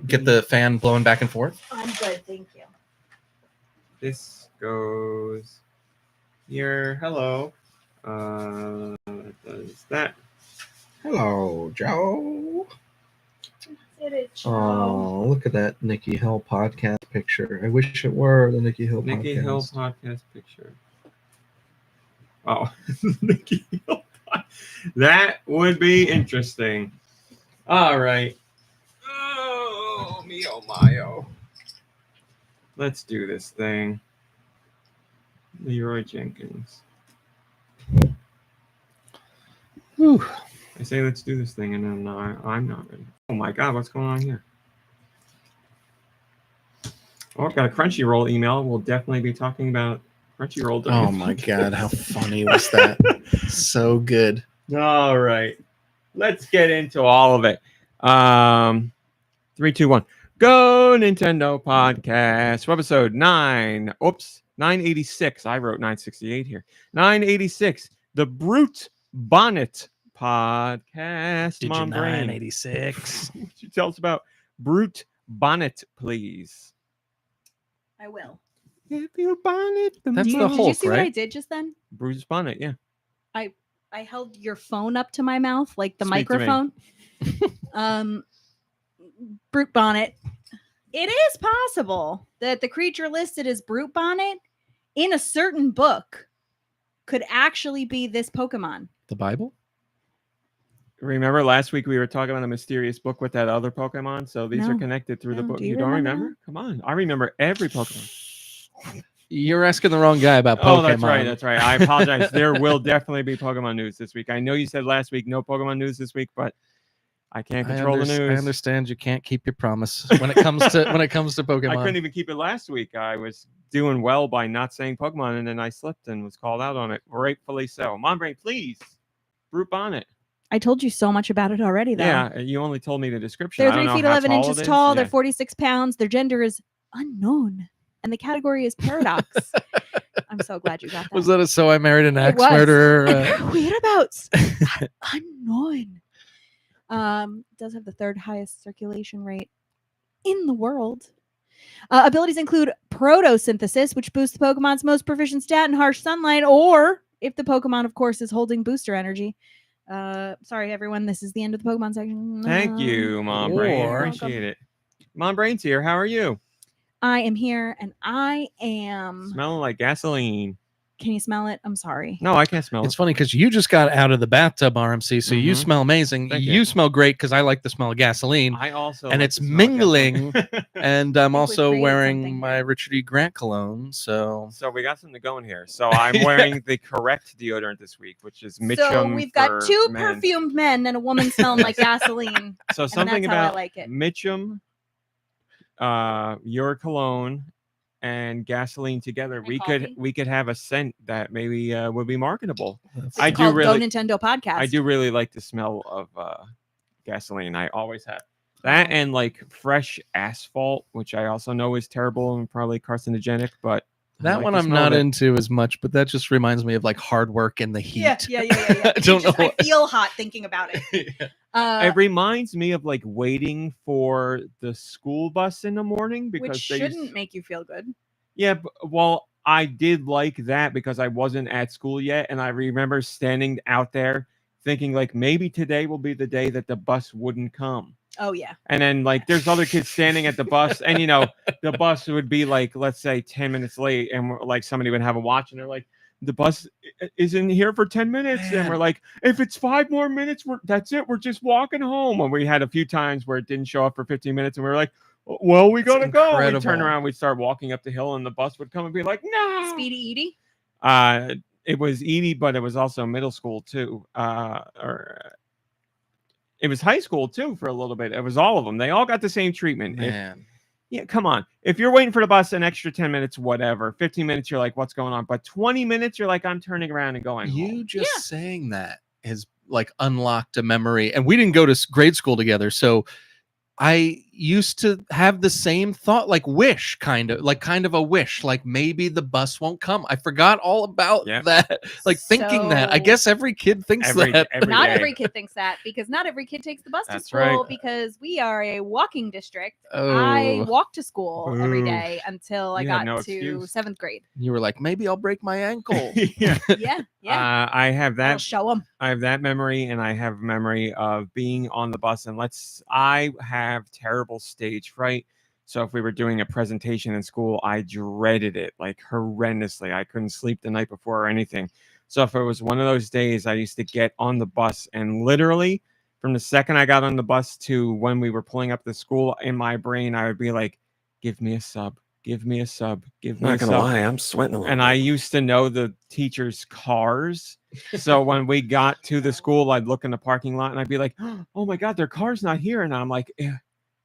get the fan blowing back and forth? I'm good, thank you. This goes here. Hello. Does that? Hello, Joe. It is Joe. Oh, look at that Nikki Hill podcast picture. I wish it were the Nikki Hill Nikki podcast. Hill podcast picture. Oh, Nikki Hill. That would be interesting. All right. Oh, me, oh, my, oh. Let's do this thing. Leroy Jenkins. Whew. I say let's do this thing, and then I'm not ready. Oh my God, what's going on here? Oh, I've got a Crunchyroll email. We'll definitely be talking about Crunchyroll. Oh my God, how funny was that? So good. All right, let's get into all of it. 3, 2, 1. Go Nintendo Podcast, episode 986. I wrote 968 here. 986. The Brute Bonnet Podcast. Did Mom you Brain. 986? Would you tell us about Brute Bonnet, please? I will. If you bonnet the That's the Did you Hulk, see what I right? did just then? Bruce Bonnet, yeah. I held your phone up to my mouth like the Speak to me. microphone. Brute Bonnet. It is possible that the creature listed as Brute Bonnet in a certain book could actually be this Pokemon. The Bible? Remember last week we were talking about a mysterious book with that other Pokemon? So these are No. connected through the No, book. do you You don't remember remember? Come on. I remember every Pokemon. You're asking the wrong guy about Pokemon. Oh, that's right. That's right. I apologize. There will definitely be Pokemon news this week. I know you said last week no Pokemon news this week, but I can't control the news. I understand you can't keep your promise when it comes to Pokemon. I couldn't even keep it last week. I was doing well by not saying Pokemon, and then I slipped and was called out on it. Rightfully so. Mom Brain, please. Brute Bonnet. I told you so much about it already, though. Yeah, you only told me the description. They're I don't 3 know feet how 11 tall inches it is. tall. Yeah. They're 46 pounds. Their gender is unknown, and the category is paradox. I'm so glad you got that. Was that a So I Married an It Axe was. Murderer? And her whereabouts are unknown. It does have the 3rd highest circulation rate in the world. Abilities include photosynthesis, which boosts the Pokemon's most proficient stat in harsh sunlight, or if the Pokemon, of course, is holding booster energy. Sorry, everyone. This is the end of the Pokemon section. Thank you, Mom Brain. Or- Appreciate it. Mom Brain's here. How are you? I am here, and I am... Smelling like gasoline. Can you smell it? I'm sorry. No, I can't smell It's it. funny because you just got out of the bathtub, RMC, so you Mhm. smell amazing. Thank You you. smell great because I like the smell of gasoline. I also And like it's to smell mingling. gasoline. And I'm we've also created wearing something my here. Richard E. Grant cologne. So So we got something going here. So I'm wearing the correct deodorant this week, which is Mitchum. So we've got for 2 men. perfumed men and a woman smelling like gasoline. So and something that's how I about like it. Mitchum, your cologne, and gasoline together. And We coffee. could have a scent that maybe would be marketable. It's I do called really- GoNintendo Podcast. I do really like the smell of gasoline. I always have that, and like fresh asphalt, which I also know is terrible and probably carcinogenic. But I that like one the I'm smell of not it. into as much, but that just reminds me of like hard work in the heat. Yeah. I don't know what- I feel hot thinking about it. It reminds me of like waiting for the school bus in the morning because Which they shouldn't make you feel good. Yeah, well, I did like that because I wasn't at school yet, and I remember standing out there thinking like maybe today will be the day that the bus wouldn't come. Oh, yeah. And then like there's other kids standing at the bus, and you know the bus would be like, let's say 10 minutes late, and like somebody would have a watch, and they're like, the bus isn't here for 10 minutes, and Man. we're like, if it's 5 more minutes, that's it. We're just walking home. And we had a few times where it didn't show up for 15 minutes, and we were like, well, we That's gotta go. We'd turn incredible. around, we'd start walking up the hill, and the bus would come and be like, no. Speedy Edie. It was Edie, but it was also middle school too. It was high school too for a little bit. It was all of them. They all got the same treatment. Man. Yeah, come on. If you're waiting for the bus an extra 10 minutes, whatever. 15 minutes, you're like, what's going on? But 20 minutes, you're like, I'm turning around and going You home. just saying that has like unlocked a memory. And we didn't go to grade school together. So I used to have the same thought, like wish, kind of a wish, like maybe the bus won't come. I forgot all about Yep. that, like thinking that. I So- guess every kid thinks that. Not day. every kid thinks that, because not every kid takes the bus to That's school, right. because we are a walking district. I Oh, walked to school every Boo. day until I You had got no to excuse. 7th grade. you were like, maybe I'll break my ankle. Yeah. Yeah. I have I'll that. show them. I have that memory, and I have memory of being on the bus. And I have terrible stage fright. So if we were doing a presentation in school, I dreaded it like horrendously. I couldn't sleep the night before or anything. So if it was one of those days, I used to get on the bus, and literally from the second I got on the bus to when we were pulling up the school, in my brain, I would be like, give me a sub, give me a sub, give me a sub. I'm sweating a little. And I used to know the teachers' cars. So when we got to the school, I'd look in the parking lot and I'd be like, oh my God, their car's not here. And I'm like,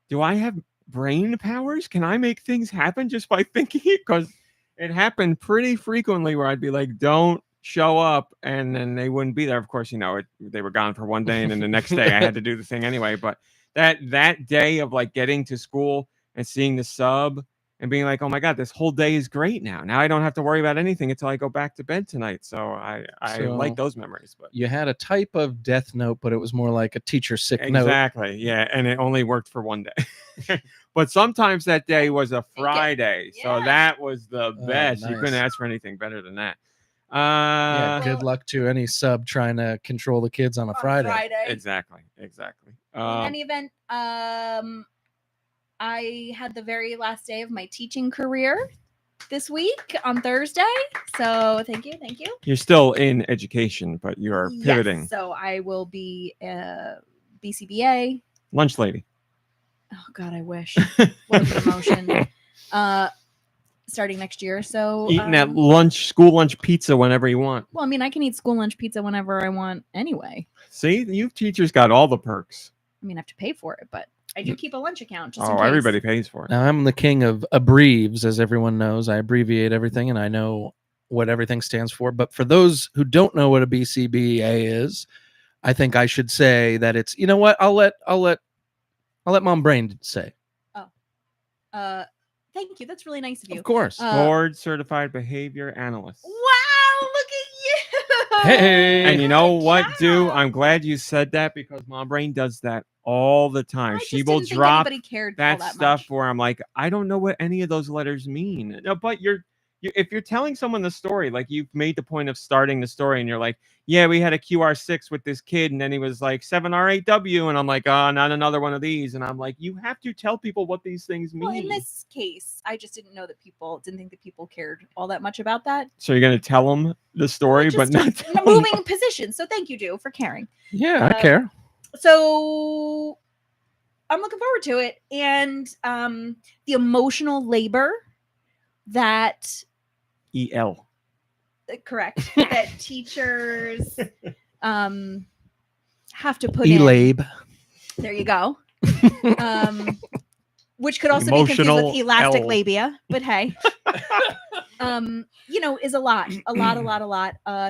do I have brain powers? Can I make things happen just by thinking it? Because it happened pretty frequently where I'd be like, don't show up. And then they wouldn't be there. Of course, they were gone for one day. And then the next day I had to do the thing anyway. But that day of like getting to school and seeing the sub and being like, oh my God, this whole day is great now. Now I don't have to worry about anything until I go back to bed tonight. So I So- like those memories. But You had a type of death note, but it was more like a teacher sick note. exactly, yeah, and it only worked for one day. But sometimes that day was a Friday, so Yeah. that was the best. You nice. couldn't ask for anything better than that. Yeah, Well- good luck to any sub trying to control the kids on a Friday. Exactly. In any event, I had the very last day of my teaching career this week on Thursday. So thank you. You're still in education, but you're pivoting. Yes, so I will be BCBA. Lunch lady. Oh God, I wish. What a promotion. Starting next year. So Eating that school lunch pizza whenever you want. well, I mean, I can eat school lunch pizza whenever I want anyway. See, you teachers got all the perks. I mean, I have to pay for it, but I do keep a lunch account just in Oh, case. everybody pays for it. Now, I'm the king of abbreves, as everyone knows. I abbreviate everything, and I know what everything stands for. But for those who don't know what a BCBA is, I think I should say that it's. You know what? I'll let Mom Brain say. Thank you. That's really nice of you. Of course. Board certified behavior analyst. Wow, look at you. Hey. And you know Good what, job. dude? I'm glad you said that because Mom Brain does that all the time. I She just will didn't think drop anybody cared all that that stuff much. where I'm like, I don't know what any of those letters mean. No, but if you're telling someone the story, like you've made the point of starting the story and you're like, yeah, we had a QR6 with this kid and then he was like 7R8W. And I'm like, oh, not another one of these. And I'm like, you have to tell people what these things mean. Well, in this case, I just didn't think that people cared all that much about that. So you're going to tell them the story, but Just not tell 'em moving positions. So thank you, Drew, for caring. Yeah, I care. So I'm looking forward to it. And the emotional labor that EL. correct that teachers have to put in. E-Labe. There you go. Which could also be confused Emotional with elastic L. labia, but hey. Is a lot.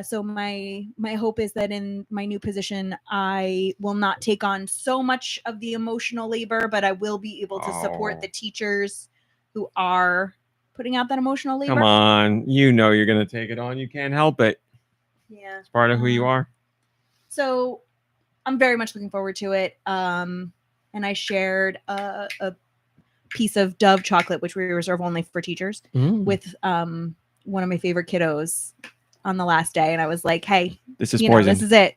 So my hope is that in my new position, I will not take on so much of the emotional labor, but I will be able to support Oh. the teachers who are putting out that emotional labor. Come on. You know you're going to take it on. You can't help it. Yeah. It's part of who you are. So I'm very much looking forward to it. And I shared a piece of Dove chocolate, which we reserve only for teachers, with one of my favorite kiddos on the last day. And I was like, hey, This is you know, poison. this is it.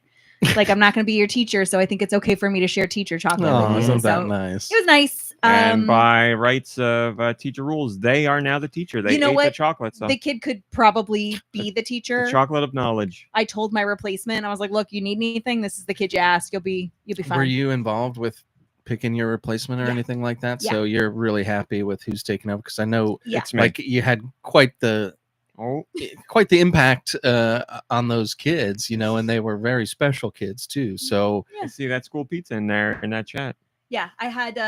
Like, I'm not going to be your teacher. So I think it's okay for me to share teacher chocolate Oh, with you. isn't that So nice? it was nice. And by rights of teacher rules, they are now the teacher. They You know ate the what? chocolate. So The kid could probably be the teacher. the chocolate of knowledge. I told my replacement, I was like, look, you need anything? This is the kid you ask. You'll be fine. Were you involved with picking your replacement or Yeah. anything like that? Yeah. So you're really happy with who's taking over? Because I know Yeah. It's me. like you had quite the impact on those kids, and they were very special kids too. So I see that school pizza in there in that chat. Yeah, I had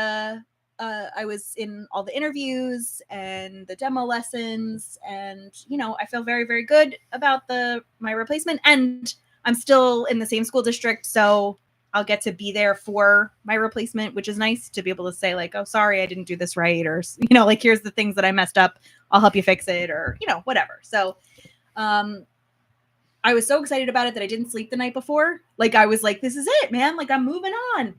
I was in all the interviews and the demo lessons, and I feel very, very good about my replacement, and I'm still in the same school district, so I'll get to be there for my replacement, which is nice to be able to say like, oh, sorry, I didn't do this right. Or, like, here's the things that I messed up. I'll help you fix it or, whatever. So I was so excited about it that I didn't sleep the night before. Like, I was like, this is it, man. Like, I'm moving on.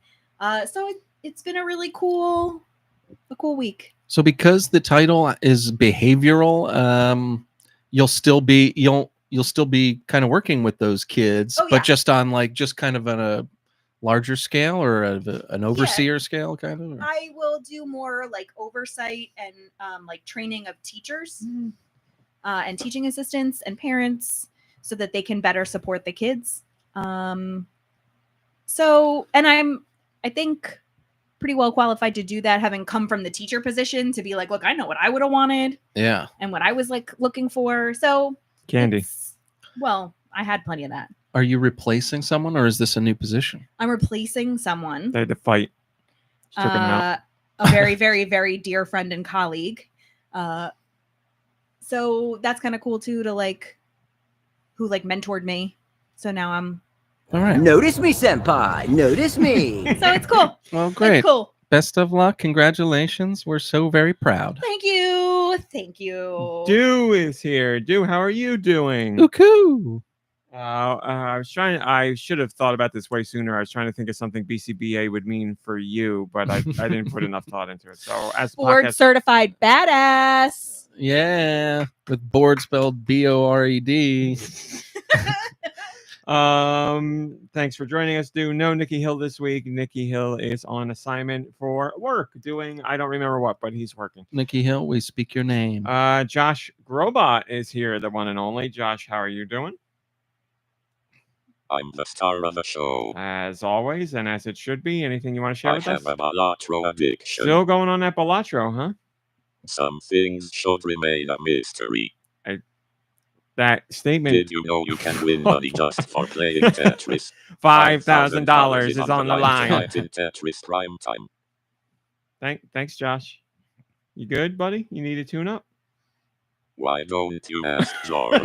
So it's been a really cool week. So because the title is behavioral, you'll still be kind of working with those kids, Oh, yeah. but just on just kind of on a larger scale or an overseer scale kind of. I will do more like oversight and like training of teachers and teaching assistants and parents so that they can better support the kids. And I think pretty well qualified to do that, having come from the teacher position to be like, look, I know what I would have wanted. Yeah. And what I was like looking for. So Candy. Well, I had plenty of that. Are you replacing someone or is this a new position? I'm replacing someone. They had to fight. Just took them out. A very, very, very dear friend and colleague. So that's kind of cool too, who mentored me. So now I'm. All right. Notice me, senpai. Notice me. So it's cool. Well, great. It's cool. Best of luck. Congratulations. We're so very proud. Thank you. Thank you. Dew is here. Dew, how are you doing? Cuckoo. I should have thought about this way sooner. I was trying to think of something BCBA would mean for you, but I didn't put enough thought into it. So as board certified badass. Yeah. With board spelled BORED. Thanks for joining us. No Nikki Hill this week. Nikki Hill is on assignment for work doing I don't remember what, but he's working. Nikki Hill, we speak your name. Josh Grobot is here, the one and only. Josh, how are you doing? I'm the star of the show. As always, and as it should be. Anything you want to share with us? I have a Balatro addiction. Still going on that Balatro, huh? Some things should remain a mystery. That statement. Did you know you can win money just for playing Tetris? $5,000 is on the line. Tonight in Tetris prime time. Thanks, Josh. You good, buddy? You need a tune-up? Why don't you ask George?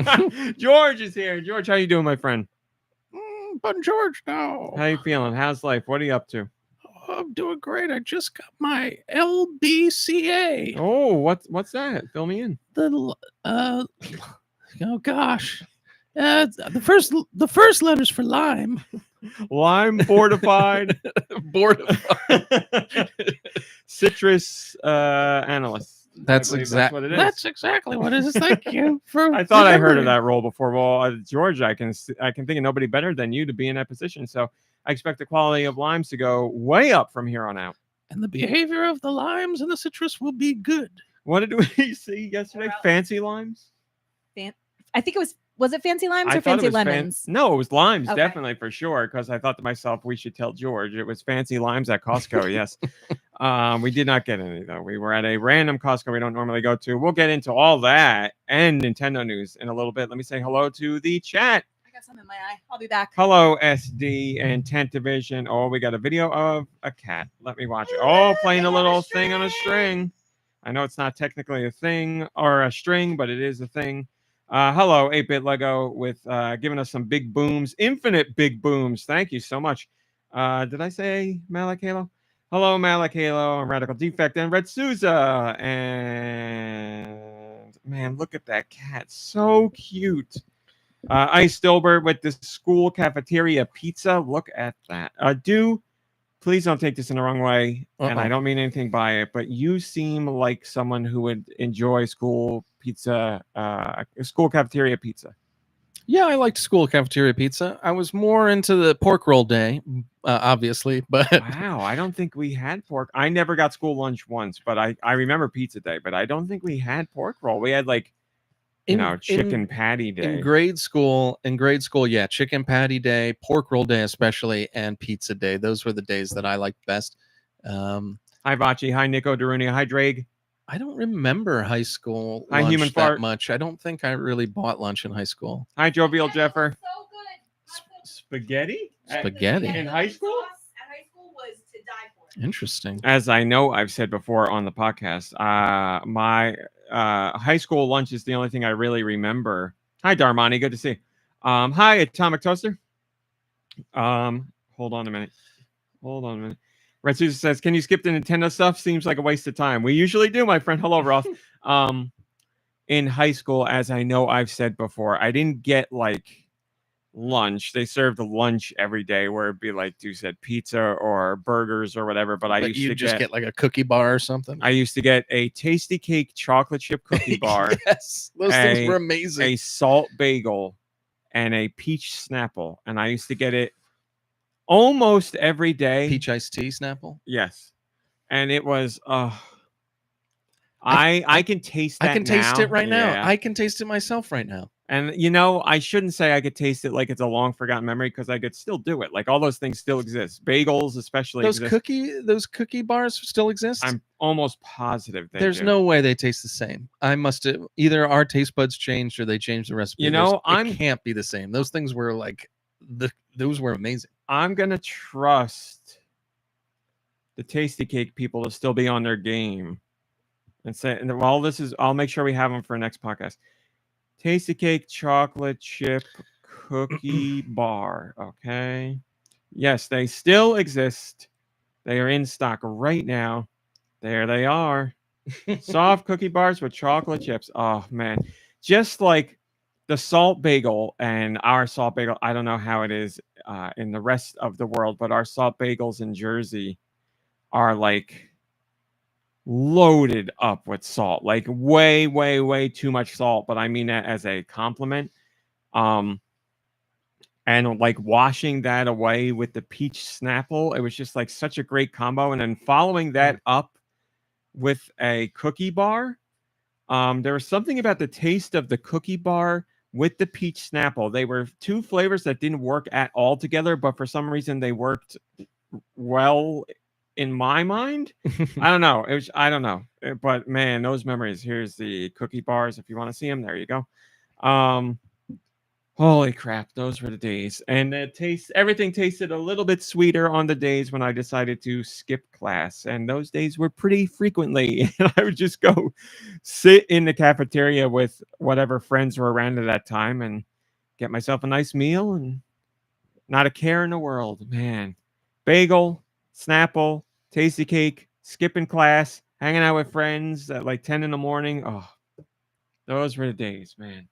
George is here. George, how you doing, my friend? But George, now. How you feeling? How's life? What are you up to? I'm doing great. I just got my LBCA. Oh, what's that? Fill me in. Oh gosh, the first letters for lime. Lime fortified. Citrus analyst. That's what it is. That's exactly what it is. Thank you for. I thought I heard of that role before. Well, George, I can think of nobody better than you to be in that position. So I expect the quality of limes to go way up from here on out. And the behavior of the limes and the citrus will be good. What did we see yesterday? Fancy limes. I think was it fancy limes or fancy lemons? No, it was limes, Okay. definitely for sure. Because I thought to myself, we should tell George it was fancy limes at Costco. Yes, we did not get any though. We were at a random Costco we don't normally go to. We'll get into all that and Nintendo news in a little bit. Let me say hello to the chat. I got some in my eye. I'll be back. Hello, SD and Tent Division. Oh, we got a video of a cat. Let me watch it. Oh, playing a little thing on a string. I know it's not technically a thing or a string, but it is a thing. Hello, 8-Bit Lego with giving us some big booms, infinite big booms. Thank you so much. Did I say Malik Halo? Hello, Malik Halo, and Radical Defect, and Red Souza. And man, look at that cat. So cute. Ice Stillbird with the school cafeteria pizza. Look at that. Please don't take this in the wrong way. And I don't mean anything by it, but you seem like someone who would enjoy school pizza, school cafeteria pizza. Yeah, I liked school cafeteria pizza. I was more into the pork roll day, obviously, but Wow, I don't think we had pork. I never got school lunch once, but I remember pizza day, but I don't think we had pork roll. We had chicken patty day. In grade school, yeah, chicken patty day, pork roll day especially, and pizza day. Those were the days that I liked best. Hi, Vachi. Hi, Nico Darunia. Hi, Drake. I don't remember high school Hi, lunch Human that Fart. much. I don't think I really bought lunch in high school. Hi, Jovial Jeffer. So good. Spaghetti? Spaghetti. In high school? At high school was to die for. Interesting. As I know I've said before on the podcast, my high school lunch is the only thing I really remember. Hi, Darmani. Good to see you. Hi, Atomic Toaster. Hold Hold on a minute. Red Susan says, "Can you skip the Nintendo stuff? Seems like a waste of time." We usually do, my friend. Hello, Roth. In high school, as I know I've said before, I didn't get like lunch. They served lunch every day, where it'd be like you said, pizza or burgers or whatever. But I used to get like a cookie bar or something. I used to get a Tasty Cake chocolate chip cookie bar, Yes, those things were amazing. a salt bagel, and a peach Snapple, and I used to get it almost every day. Peach iced tea Snapple. Yes, and it was I can taste that. I can taste it right now. Yeah. I can taste it myself right now. And I shouldn't say I could taste it like it's a long forgotten memory, because I could still do it. Like all those things still exist. Bagels, especially. Those cookie bars still exist. I'm almost positive There's no way they taste the same. I must have either our taste buds changed or they changed the recipe. It can't be the same. Those things were like those were amazing. I'm gonna trust the Tasty Cake people to still be on their game and say, and while this is, I'll make sure we have them for next podcast. Tasty Cake chocolate chip cookie bar. Okay. Yes, they still exist. They are in stock right now. There they are. Soft cookie bars with chocolate chips. Oh, man. Just like the salt bagel and our salt bagel. I don't know how it is in the rest of the world, but our salt bagels in Jersey are like loaded up with salt, like way, way, way too much salt. But I mean that as a compliment. And like washing that away with the peach Snapple, it was just like such a great combo. And then following that up with a cookie bar, there was something about the taste of the cookie bar with the peach Snapple. They were two flavors that didn't work at all together, but for some reason they worked well in my mind. I don't know. I don't know. But man, those memories. Here's the cookie bars. If you want to see them, there you go. Holy crap, those were the days. And everything tasted a little bit sweeter on the days when I decided to skip class. And those days were pretty frequently. And I would just go sit in the cafeteria with whatever friends were around at that time and get myself a nice meal and not a care in the world. Man, bagel, Snapple, Tasty Cake, skipping class, hanging out with friends at like 10 in the morning. Oh, those were the days, man.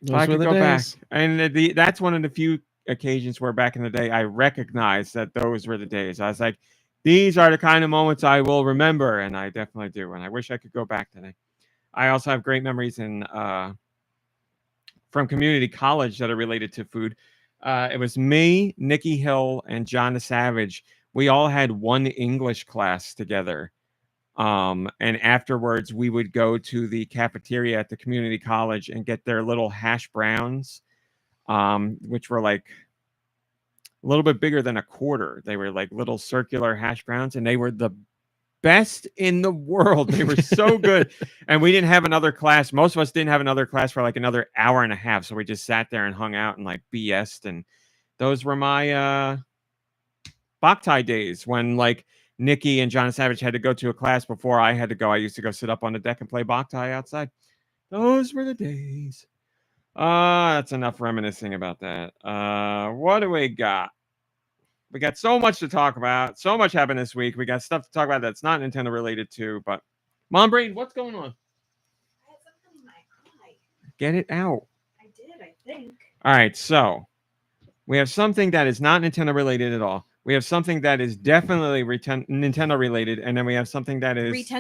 If I could go back. And that's one of the few occasions where back in the day I recognized that those were the days. I was like, these are the kind of moments I will remember, and I definitely do. And I wish I could go back today. I also have great memories from community college that are related to food. It was me, Nikki Hill, and John the Savage. We all had one English class together. And afterwards, we would go to the cafeteria at the community college and get their little hash browns, which were like a little bit bigger than a quarter. They were like little circular hash browns, and they were the best in the world. They were so good. And we didn't have another class. Most of us didn't have another class for like another hour and a half. So we just sat there and hung out and like BS'd. And those were my Boktai days when like Nikki and John Savage had to go to a class before I had to go. I used to go sit up on the deck and play Boktai outside. Those were the days. That's enough reminiscing about that. What do we got? We got so much to talk about. So much happened this week. We got stuff to talk about that's not Nintendo related too. But Mom Brain, what's going on? I had something in my eye. Get it out. I did, I think. All right, so we have something that is not Nintendo related at all. We have something that is definitely Nintendo related, and then we have something that is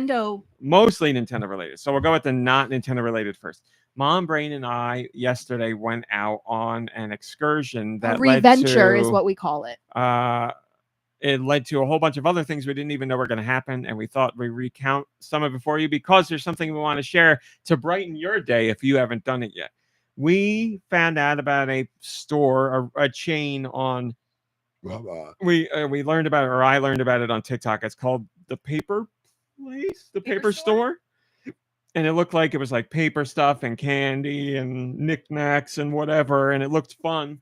mostly Nintendo related. So we'll go with the not Nintendo related first. Mom, Brain, and I yesterday went out on an excursion that Reventure is what we call it. It led to a whole bunch of other things we didn't even know were going to happen, and we thought we'd recount some of it for you because there's something we want to share to brighten your day if you haven't done it yet. We found out about a store, a chain on. We learned about it, or I learned about it on TikTok. It's called the Paper Place, the Paper Store. And it looked like it was like paper stuff and candy and knickknacks and whatever. And it looked fun.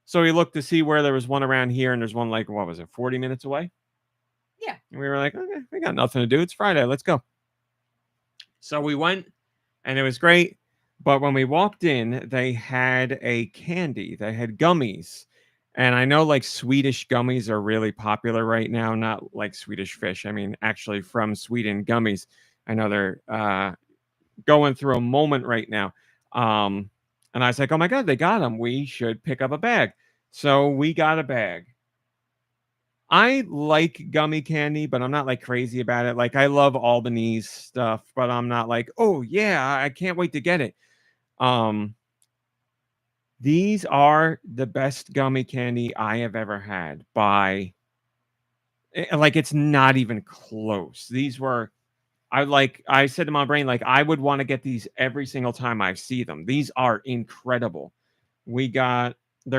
So we looked to see where there was one around here. And there's one like, what was it, 40 minutes away? Yeah. And we were like, okay, we got nothing to do. It's Friday. Let's go. So we went and it was great. But when we walked in, they had a candy. They had gummies. And I know like Swedish gummies are really popular right now, not like Swedish fish. I mean, actually from Sweden gummies. I know they're going through a moment right now. And I was like, oh my God, they got them. We should pick up a bag. So we got a bag. I like gummy candy, but I'm not like crazy about it. Like I love Albanese stuff, but I'm not like, oh yeah, I can't wait to get it. These are the best gummy candy I have ever had by like it's not even close. These were I said to my brain, like I would want to get these every single time I see them. These are incredible. They're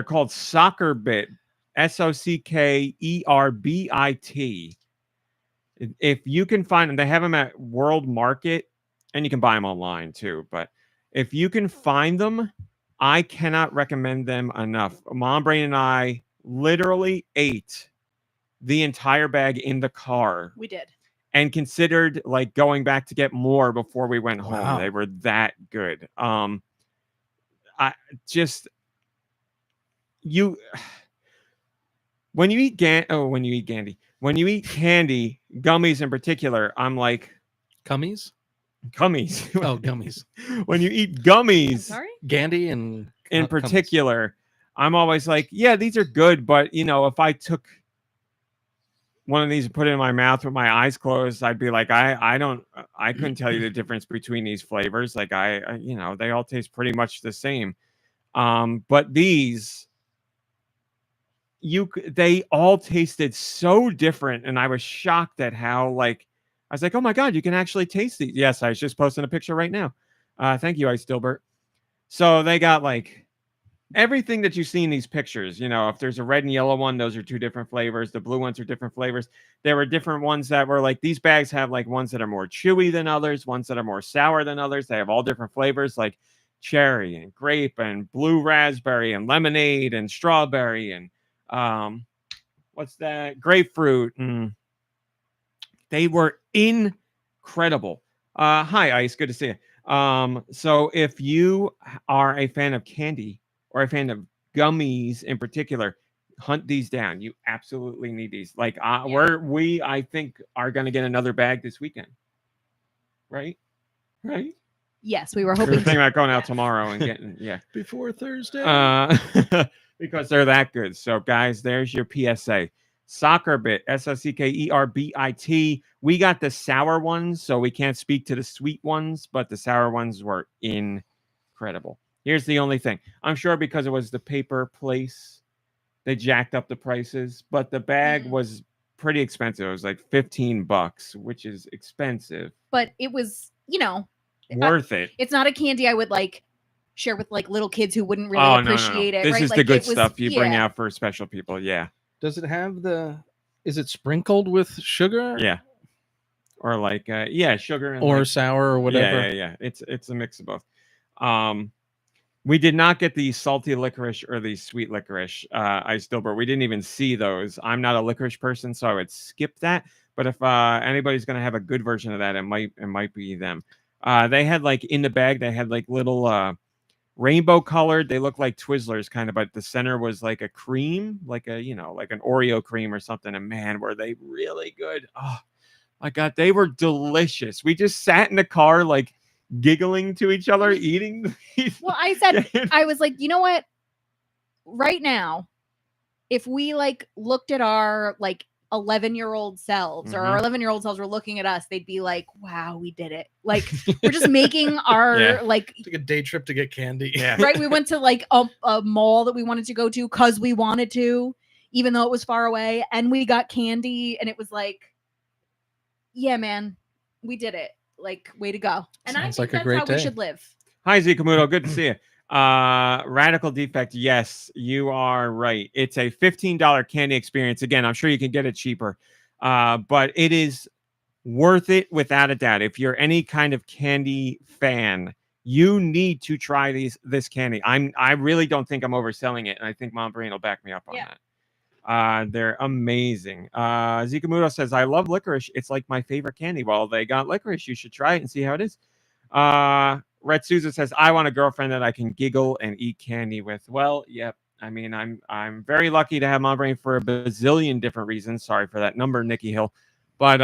called Soccer Bit, SOCKERBIT. If you can find them, they have them at World Market and you can buy them online too. But if you can find them, I cannot recommend them enough. Mom Brain and I literally ate the entire bag in the car. We did. And considered like going back to get more before we went home. Wow. They were that good. When you eat candy, gummies in particular, I'm like Gummies? gummies. Oh, gummies. When you eat I'm gummies sorry. Gandy and in gummies. particular, I'm always like, yeah, these are good, but you know, if I took one of these and put it in my mouth with my eyes closed, I'd be like, I couldn't tell you the difference between these flavors. Like they all taste pretty much the same. But these, they all tasted so different, and I was shocked at how I was like, oh my God, you can actually taste these. Yes, I was just posting a picture right now. Thank you, Ice Dilbert. So they got like everything that you see in these pictures. You know, if there's a red and yellow one, those are two different flavors. The blue ones are different flavors. There were different ones that were like, these bags have like ones that are more chewy than others, ones that are more sour than others. They have all different flavors like cherry and grape and blue raspberry and lemonade and strawberry and what's that? Grapefruit. They were incredible. Hi, Ice. Good to see you. So if you are a fan of candy or a fan of gummies in particular, hunt these down. You absolutely need these. Like I think are going to get another bag this weekend. Right? Yes, we were We were hoping. thinking about going out tomorrow and getting Before Thursday. because they're that good. So guys, there's your PSA. Soccer Bit, SOCKERBIT. We got the sour ones, so we can't speak to the sweet ones, but the sour ones were incredible. Here's the only thing. I'm sure because it was the paper place, they jacked up the prices, but the bag was pretty expensive. It was like $15, which is expensive. But it was, Worth it. It's not a candy I would like share with like little kids who wouldn't really appreciate it. This right? is like, the good it was, stuff you bring out for special people. Yeah. Does it have is it sprinkled with sugar? Yeah. Or like sugar and Or sour or whatever. Yeah. It's a mix of both. We did not get the salty licorice or the sweet licorice. Ice Dilbert. We didn't even see those. I'm not a licorice person, so I would skip that. But if anybody's gonna have a good version of that, it might be them. They had like in the bag, they had like little rainbow colored. They look like Twizzlers kind of, but the center was like a cream, like an Oreo cream or something. And man, were they really good. Oh my God, they were delicious. We just sat in the car like giggling to each other, eating these. Well, I was like, you know what? Right now, if we like looked at our like 11-year-old selves or our 11-year-old selves were looking at us, they'd be like, wow, we did it. Like we're just making our like Took a day trip to get candy. Yeah. right. We went to like a mall that we wanted to go to because we wanted to, even though it was far away, and we got candy, and it was like, yeah, man, we did it. Like, way to go. And I Sounds think like a that's great how day. we should live. Hi, Zikamuto. Good to see you. Radical Defect. Yes, you are right. It's a $15 candy experience. Again, I'm sure you can get it cheaper, but it is worth it without a doubt. If you're any kind of candy fan, you need to try this candy. I really don't think I'm overselling it, and I think Mom Brain will back me up on that. They're amazing. Zikamuto says, I love licorice. It's like my favorite candy. Well, they got licorice. You should try it and see how it is. Red Susan says, I want a girlfriend that I can giggle and eat candy with. Well, yep. I mean, I'm very lucky to have Mom Brain for a bazillion different reasons. Sorry for that number, Nikki Hill. But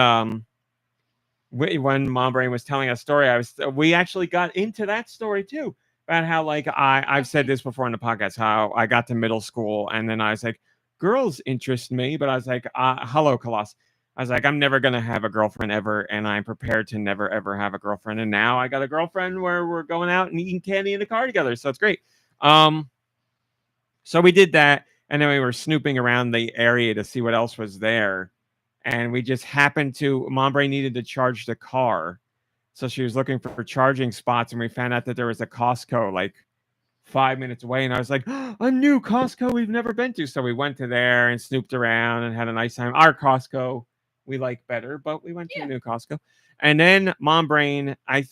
when Mom Brain was telling a story, we actually got into that story too, about how like I've said this before in the podcast, how I got to middle school and then I was like, girls interest me, but I was like, hello, Colossus. I was like, I'm never gonna have a girlfriend ever, and I'm prepared to never ever have a girlfriend. And now I got a girlfriend where we're going out and eating candy in the car together, so it's great. So we did that, and then we were snooping around the area to see what else was there. And we just happened to, Mom Brain needed to charge the car. So she was looking for charging spots, and we found out that there was a Costco like 5 minutes away. And I was like, a new Costco we've never been to. So we went to there and snooped around and had a nice time. Our Costco we like better, but we went to a new Costco. And then Mom Brain, I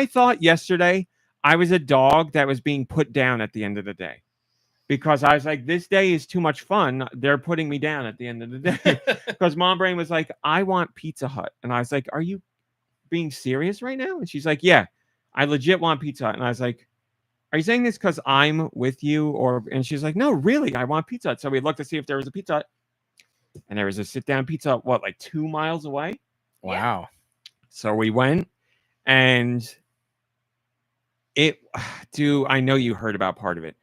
thought yesterday I was a dog that was being put down at the end of the day. Because I was like, this day is too much fun. They're putting me down at the end of the day. Because Mom Brain was like, I want Pizza Hut. And I was like, are you being serious right now? And she's like, yeah, I legit want Pizza Hut. And I was like, are you saying this because I'm with you? And she's like, no, really, I want Pizza Hut. So we looked to see if there was a Pizza Hut. And there was a sit-down Pizza Hut, what, like 2 miles away? Wow. So we went, and I know you heard about part of it.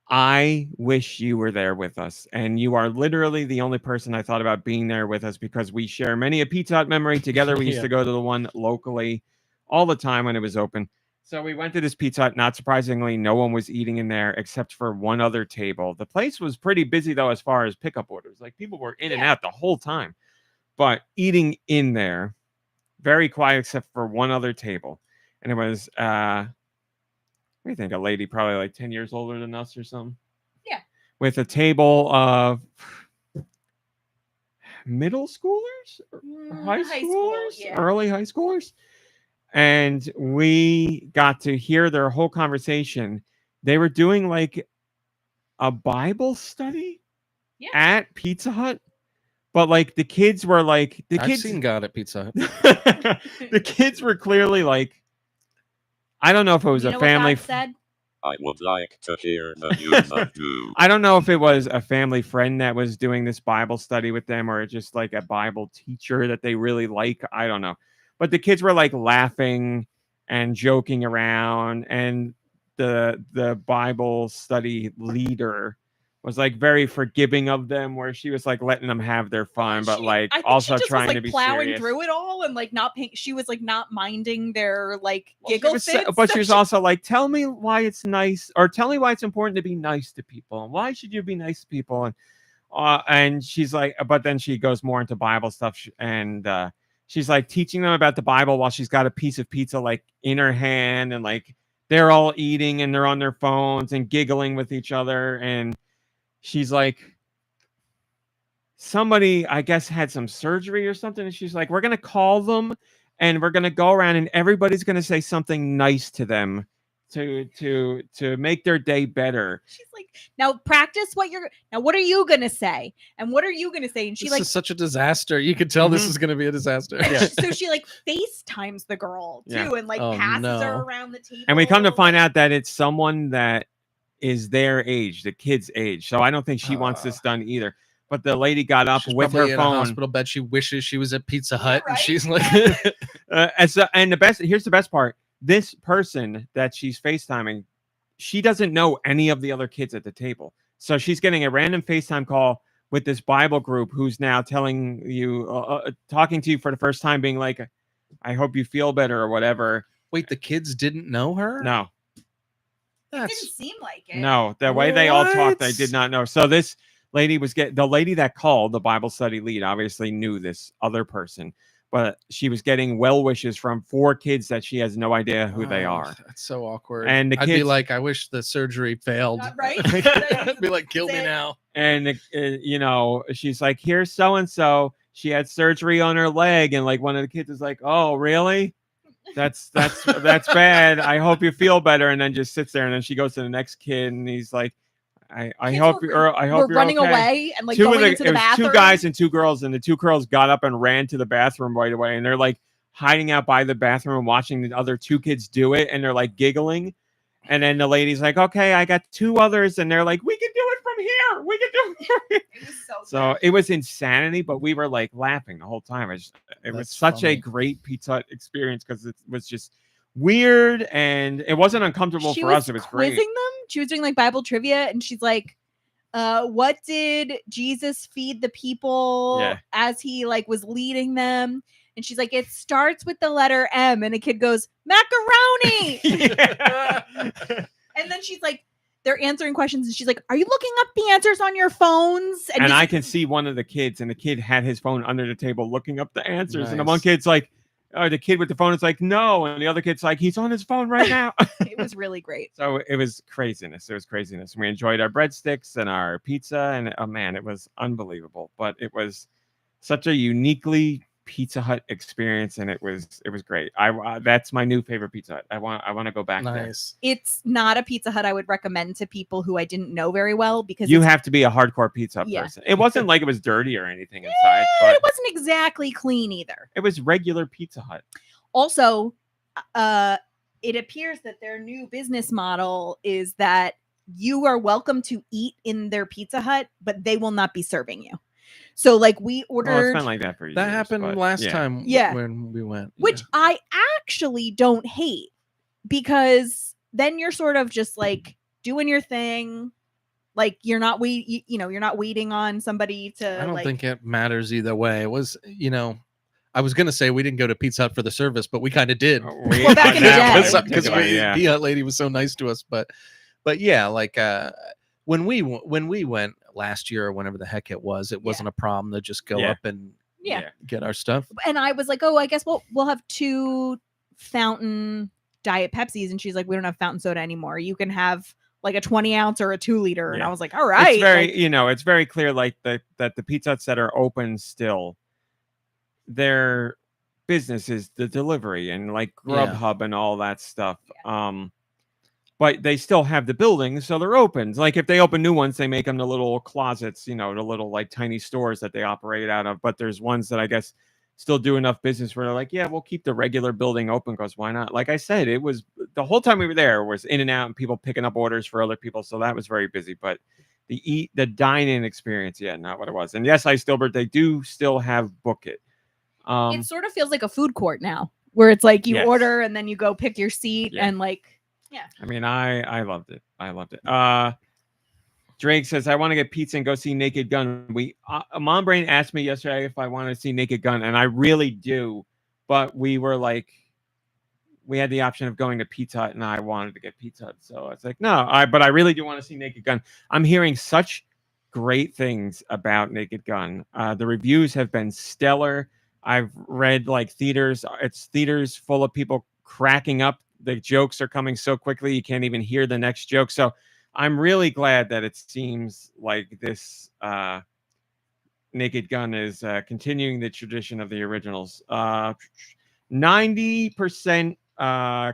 I wish you were there with us, and you are literally the only person I thought about being there with us because we share many a Pizza Hut memory together. We used to go to the one locally all the time when it was open. So we went to this Pizza Hut. Not surprisingly, no one was eating in there except for one other table. The place was pretty busy, though, as far as pickup orders. Like, people were in and out the whole time. But eating in there, very quiet except for one other table. And it was, what do you think? A lady probably like 10 years older than us or something? Yeah. With a table of middle schoolers? High schoolers? Early high schoolers? And we got to hear their whole conversation. They were doing like a Bible study at Pizza Hut. But like the kids were like, I've seen God at Pizza Hut. The kids were clearly like, I don't know if it was a family. Said? I would like to hear the news of you. I don't know if it was a family friend that was doing this Bible study with them or just like a Bible teacher that they really like. I don't know. But the kids were like laughing and joking around. And the Bible study leader was like very forgiving of them, where she was like letting them have their fun, but like also trying to be plowing serious. through it all and like not paying. She was like not minding their like giggle fits. But she was also like, tell me why it's nice, or tell me why it's important to be nice to people, and why should you be nice to people? And she's like, but then she goes more into Bible stuff, and she's like teaching them about the Bible while she's got a piece of pizza like in her hand, and like they're all eating and they're on their phones and giggling with each other. And she's like, somebody, I guess, had some surgery or something. And she's like, we're going to call them and we're going to go around and everybody's going to say something nice to them to make their day better. She's like, now practice what are you going to say? And what are you going to say? And she this is such a disaster. You could tell this is going to be a disaster. Yeah. So she like FaceTimes the girl too, and like passes her around the table. And we come to find out that it's someone that is their age, the kid's age. So I don't think she wants this done either. But the lady got up she's with her in phone. A hospital bed. She wishes she was at Pizza Hut, and she's like, here's the best part. This person that she's FaceTiming, she doesn't know any of the other kids at the table. So she's getting a random FaceTime call with this Bible group who's now telling you, talking to you for the first time, being like, I hope you feel better or whatever. Wait, the kids didn't know her? No. It didn't seem like it. No, the way they all talked, they did not know. So this lady the lady that called, the Bible study lead, obviously knew this other person, but she was getting well wishes from 4 kids that she has no idea who they are. That's so awkward. And the I'd kids, be like, I wish the surgery failed. Right? I'd be like, kill me now. And she's like, here's so and so. She had surgery on her leg, and like one of the kids is like, oh, really? That's bad. I hope you feel better. And then just sits there, and then she goes to the next kid, and he's like, I hope you're running okay. away and like going into the bathroom. 2 guys and 2 girls, and the 2 girls got up and ran to the bathroom right away, and they're like hiding out by the bathroom and watching the other 2 kids do it, and they're like giggling. And then the lady's like, okay, I got 2 others. And they're like, we can do it from here. We can do it from here. It was So it was insanity, but we were like laughing the whole time. It was That's such funny. a great Pizza Hut experience because it was just weird and it wasn't uncomfortable for us. It was quizzing great. them. She was doing like Bible trivia, and she's like, what did Jesus feed the people as he like was leading them? And she's like, it starts with the letter M, and a kid goes, macaroni. And then she's like, they're answering questions, and she's like, are you looking up the answers on your phones? And I can see one of the kids, and the kid had his phone under the table looking up the answers. And the one Nice. kid's like, the kid with the phone is like, no. And the other kid's like, he's on his phone right now. It was really great. So it was craziness. It was craziness. We enjoyed our breadsticks and our pizza. And oh man, it was unbelievable. But it was such a uniquely Pizza Hut experience, and it was great. That's my new favorite Pizza Hut. I want to go back there. Nice. It's not a Pizza Hut I would recommend to people who I didn't know very well, because You it's have to be a hardcore Pizza Hut Yeah. person. It wasn't like it was dirty or anything inside, but but it wasn't exactly clean either. it was regular Pizza Hut. Also, it appears that their new business model is that you are welcome to eat in their Pizza Hut, but they will not be serving you. So like we Well, it's ordered, been like that for years. That happened but last yeah. time Yeah. when we went. which I actually don't hate, because then you're sort of just like doing your thing. Like you're not you're not waiting on somebody to I don't like, think it matters either way. It was, I was gonna say we didn't go to Pizza Hut for the service, but we kind of did. Well, back in the day. Because yeah. the lady was so nice to us. But yeah, like when we went last year or whenever the heck it wasn't a problem to just go Yeah. up and Yeah. get our stuff. And I was like, oh, I guess we'll have 2 fountain Diet Pepsis. And she's like, we don't have fountain soda anymore. You can have like a 20 ounce or a 2 liter. And Yeah. I was like, all right. It's very, like, it's very clear, like that the Pizza Huts that are open still, their business is the delivery and like Grubhub and all that stuff. But they still have the buildings, so they're open. Like if they open new ones, they make them the little closets, the little like tiny stores that they operate out of. But there's ones that I guess still do enough business where they're like, yeah, we'll keep the regular building open because why not? Like I said, it was the whole time we were there was in and out and people picking up orders for other people, so that was very busy. But the dine-in experience, not what it was. And yes, they do still have Book It. it sort of feels like a food court now, where it's like you Yes. order and then you go pick your seat and like, I mean, I loved it. I loved it. Drake says, I want to get pizza and go see Naked Gun. Mom Brain asked me yesterday if I want to see Naked Gun, and I really do. But we were like, we had the option of going to Pizza Hut, and I wanted to get Pizza Hut. So it's like, no, but I really do want to see Naked Gun. I'm hearing such great things about Naked Gun. The reviews have been stellar. I've read like it's theaters full of people cracking up. The jokes are coming so quickly, you can't even hear the next joke. So I'm really glad that it seems like this Naked Gun is continuing the tradition of the originals. 90%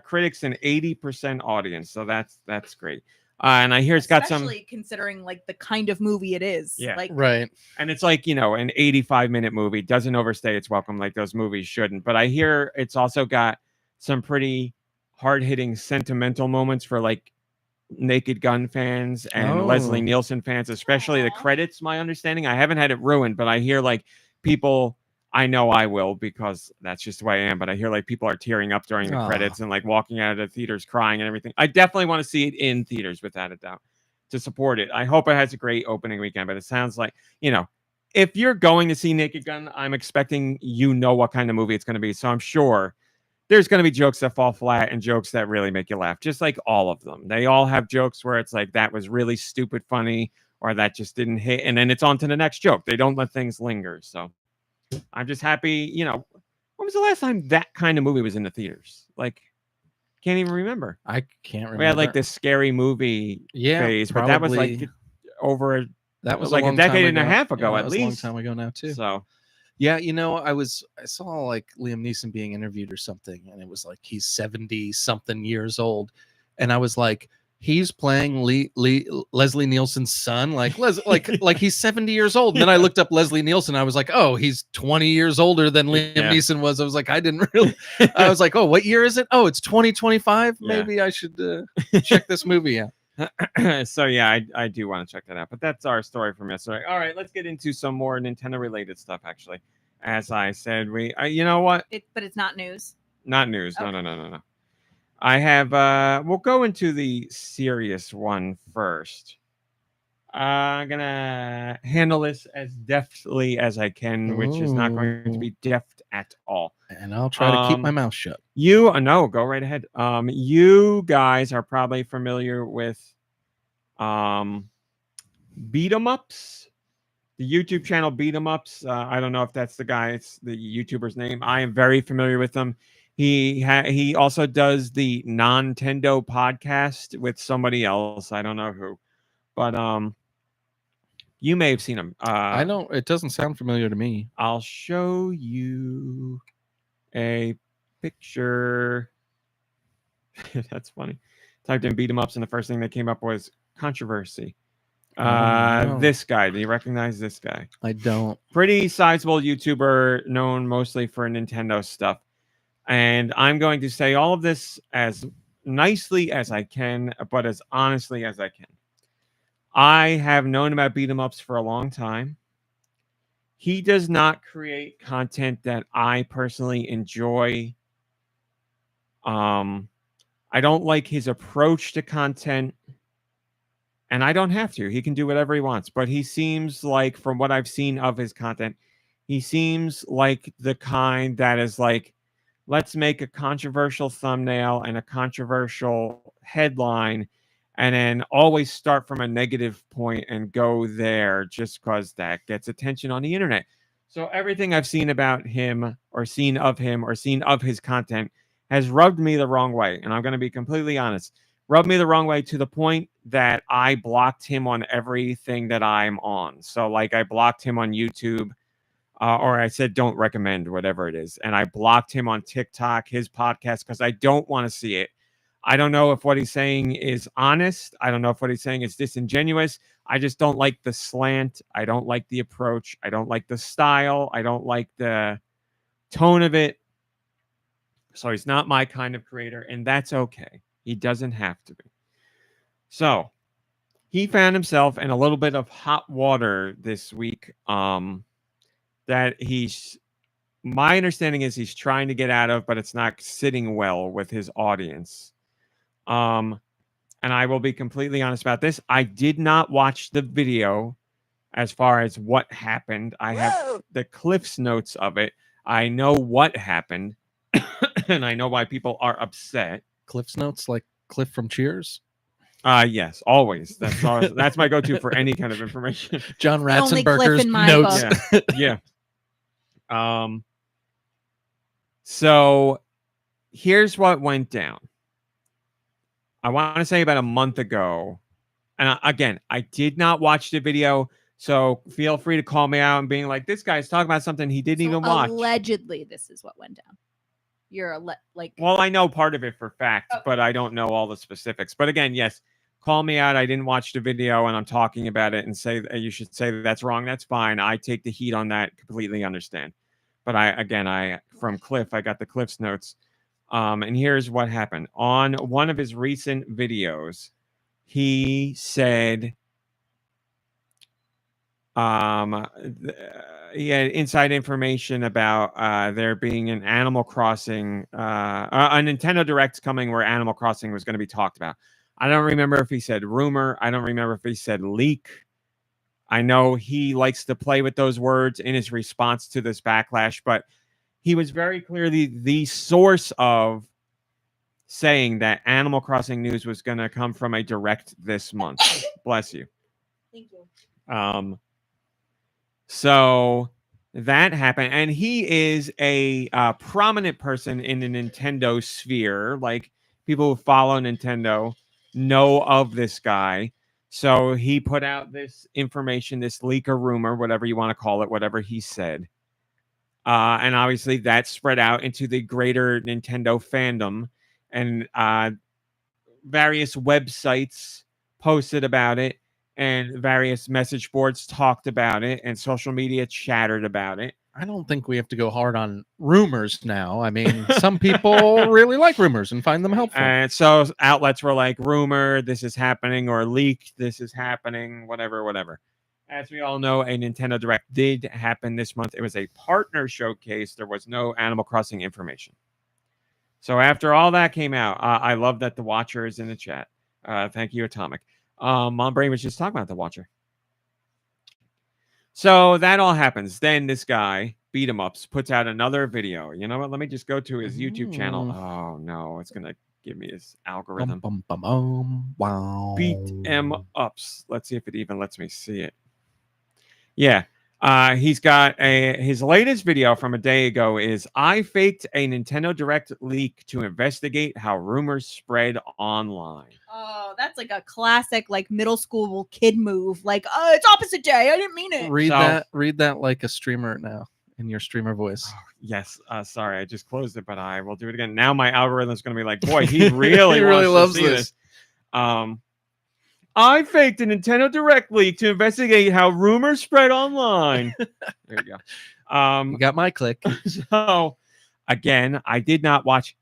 critics and 80% audience. So that's great. And I hear it's got some, especially considering like the kind of movie it is. Yeah. Like, Right. and it's like, an 85-minute movie doesn't overstay its welcome like those movies shouldn't. But I hear it's also got some pretty hard-hitting sentimental moments for like Naked Gun fans and Leslie Nielsen fans, especially the credits. My understanding, I haven't had it ruined, but I hear like people, I know I will because that's just the way I am, but I hear like people are tearing up during the credits and like walking out of the theaters crying and everything. I definitely want to see it in theaters without a doubt to support it. I hope it has a great opening weekend, but it sounds like, if you're going to see Naked Gun, I'm expecting what kind of movie it's going to be. So I'm sure there's going to be jokes that fall flat and jokes that really make you laugh, just like all of them. They all have jokes where it's like, that was really stupid funny, or that just didn't hit. And then it's on to the next joke. They don't let things linger. So I'm just happy. When was the last time that kind of movie was in the theaters? Like, can't even remember. I can't remember. We had like this scary movie phase, but that was like over that was like a decade and a half ago, Yeah, at that was a long least. time ago now too. So yeah, I saw like Liam Neeson being interviewed or something, and it was like he's 70 something years old, and I was like, he's playing Leslie Nielsen's son, like he's 70 years old. And then I looked up Leslie Nielsen. I was like, oh, he's 20 years older than Liam Neeson was. I was like, I didn't really. I was like, oh, what year is it? Oh, it's 2025. Yeah. Maybe I should check this movie out. So yeah, I do want to check that out. But that's our story from yesterday. All right, let's get into some more Nintendo related stuff. Actually, as I said, you know what? But it's not news. Not news. Okay. No. I have we'll go into the serious one first. I'm gonna handle this as deftly as I can, which is not going to be deft at all. And I'll try to keep my mouth shut. No, go right ahead. You guys are probably familiar with BeatEmUps, the YouTube channel BeatEmUps. I don't know if that's it's the YouTuber's name. I am very familiar with them. He also does the Nintendo podcast with somebody else. I don't know who, but you may have seen him. I don't. It doesn't sound familiar to me. I'll show you a picture. That's funny. Typed in BeatEmUps, and the first thing that came up was controversy. No. This guy. Do you recognize this guy? I don't. Pretty sizable YouTuber, known mostly for Nintendo stuff. And I'm going to say all of this as nicely as I can, but as honestly as I can. I have known about BeatEmUps for a long time. He does not create content that I personally enjoy. I don't like his approach to content, and I don't have to. He can do whatever he wants, but he seems like, from what I've seen of his content, he seems like the kind that is like, let's make a controversial thumbnail and a controversial headline, and then always start from a negative point and go there just because that gets attention on the internet. So everything I've seen about him or seen of his content has rubbed me the wrong way. And I'm going to be completely honest. Rubbed me the wrong way to the point that I blocked him on everything that I'm on. So like I blocked him on YouTube, or I said, don't recommend, whatever it is. And I blocked him on TikTok, his podcast, because I don't want to see it. I don't know if what he's saying is honest. I don't know if what he's saying is disingenuous. I just don't like the slant. I don't like the approach. I don't like the style. I don't like the tone of it. So he's not my kind of creator, and that's okay. He doesn't have to be. So he found himself in a little bit of hot water this week. That my understanding is he's trying to get out of, but it's not sitting well with his audience. And I will be completely honest about this. I did not watch the video as far as what happened. I have the Cliff's notes of it. I know what happened, and I know why people are upset. Cliff's notes, like Cliff from Cheers? Yes, always. That's my go-to for any kind of information. John Only Cliff Ratzenberger's in my notes. book. Yeah. So here's what went down. I want to say about a month ago. And again, I did not watch the video. So feel free to call me out and being like, this guy's talking about something he didn't even watch. Allegedly, this is what went down. You're like. Well, I know part of it for fact, Okay. but I don't know all the specifics. But again, yes, call me out. I didn't watch the video and I'm talking about it and say that you should say that's wrong. That's fine. I take the heat on that. Completely understand. But from Cliff, I got the Cliff's notes. And here's what happened. On one of his recent videos, he said he had inside information about there being an Animal Crossing, a Nintendo Direct coming where Animal Crossing was going to be talked about. I don't remember if he said rumor. I don't remember if he said leak. I know he likes to play with those words in his response to this backlash, but he was very clearly the source of saying that Animal Crossing news was going to come from a Direct this month. Bless you. Thank you. So that happened, and he is a prominent person in the Nintendo sphere. Like, people who follow Nintendo know of this guy. So he put out this information, this leak or rumor, whatever you want to call it, whatever he said. And obviously that spread out into the greater Nintendo fandom. And various websites posted about it, and various message boards talked about it, and social media chattered about it. I don't think we have to go hard on rumors now. I mean, some people really like rumors and find them helpful. And so outlets were like, rumor, this is happening, or leaked, this is happening, whatever. As we all know, a Nintendo Direct did happen this month. It was a partner showcase. There was no Animal Crossing information. So after all that came out, I love that the Watcher is in the chat. Thank you, Atomic. Mom Brain was just talking about the Watcher. So that all happens. Then this guy, BeatEmUps, puts out another video. You know what? Let me just go to his YouTube channel. Oh, no. It's going to give me his algorithm. Wow. BeatEmUps. Let's see if it even lets me see it. Yeah. He's got his latest video from a day ago is I faked a Nintendo Direct leak to investigate how rumors spread online. Oh, that's like a classic, like middle school kid move. Like, oh, it's opposite day. I didn't mean it. Read that like a streamer now in your streamer voice. Yes. Sorry, I just closed it, but I will do it again. Now my algorithm is going to be like, boy, he really, He really wants to loves see this. I faked a Nintendo Direct leak to investigate how rumors spread online. There you go. You got my click. So, again, I did not watch